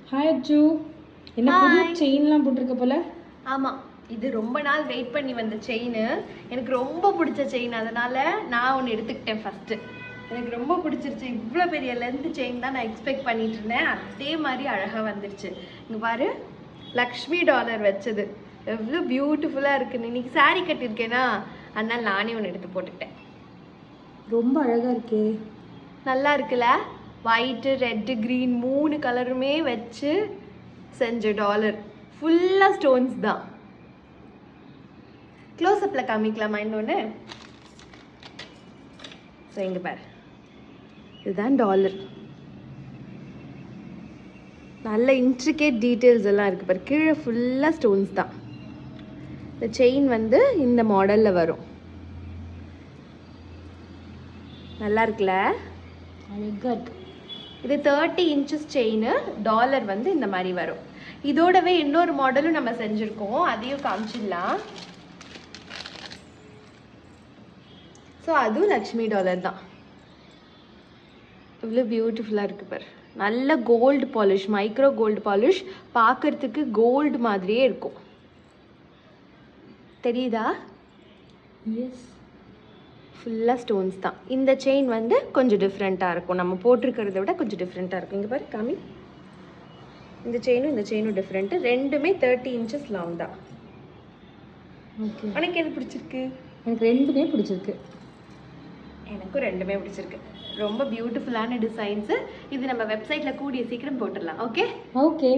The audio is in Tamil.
ஹாய் அஜு, என்ன புது செயின்லாம் போட்டிருக்க போல? ஆமாம், இது ரொம்ப நாள் வெயிட் பண்ணி வந்த செயின். எனக்கு ரொம்ப பிடிச்ச செயின், அதனால நான் ஒன்று எடுத்துக்கிட்டேன். ஃபஸ்ட்டு எனக்கு ரொம்ப பிடிச்சிருச்சு. இவ்வளோ பெரிய லென்த் செயின் தான் நான் எக்ஸ்பெக்ட் பண்ணிட்டு இருந்தேன். அதே மாதிரி அழகாக வந்துருச்சு. இங்கே பாரு, லக்ஷ்மி டாலர் வச்சது எவ்வளோ பியூட்டிஃபுல்லாக இருக்குன்னு. இன்னைக்கு சாரீ கட்டியிருக்கேனா, அதனால நானே ஒன்று எடுத்து போட்டுக்கிட்டேன். ரொம்ப அழகாக இருக்கே. நல்லா இருக்குல்ல? ஒயிட்டு, ரெட்டு, க்ரீன் 3 கலருமே வச்சு செஞ்ச டாலர். ஃபுல்லாக ஸ்டோன்ஸ் தான். க்ளோஸ்அப்பில் காமிக்கலாமா இன்னொன்று? ஸோ இங்கே பாரு, இதுதான் டாலர். நல்ல இன்ட்ரிகேட் டீட்டெயில்ஸ் எல்லாம் இருக்குது பாரு. கீழே ஃபுல்லாக ஸ்டோன்ஸ் தான். இந்த செயின் வந்து இந்த மாடலில் வரும். நல்லா இருக்குல்ல? அழகாக இருக்கு. இது 30 இன்ச்சஸ் செயின். டாலர் வந்து இந்த மாதிரி வரும். இதோடவே இன்னொரு மாடலும் நம்ம செஞ்சுருக்கோம், அதையும் காமிச்சிடலாம். ஸோ அதுவும் லக்ஷ்மி டாலர் தான். இவ்வளோ பியூட்டிஃபுல்லாக இருக்குது பாரு. நல்ல gold polish, micro gold polish. பார்க்கறதுக்கு கோல்டு மாதிரியே இருக்கும். தெரியுதா? எஸ், ஃபுல்லாக ஸ்டோன்ஸ் தான். இந்த செயின் வந்து கொஞ்சம் டிஃப்ரெண்ட்டாக இருக்கும். நம்ம போட்டிருக்கிறத விட கொஞ்சம் டிஃப்ரெண்ட்டாக இருக்கும். இங்கே பாரு, காமி. இந்த செயினும் டிஃப்ரெண்ட்டு. ரெண்டுமே 30 இன்ச்சஸ் லாங் தான். ஓகே, உனக்கு எது பிடிச்சிருக்கு? எனக்கு ரெண்டுமே பிடிச்சிருக்கு. எனக்கும் ரெண்டுமே பிடிச்சிருக்கு. ரொம்ப பியூட்டிஃபுல்லான டிசைன்ஸு. இது நம்ம வெப்சைட்டில் கூடிய சீக்கிரம் போட்டுடலாம். Okay okay.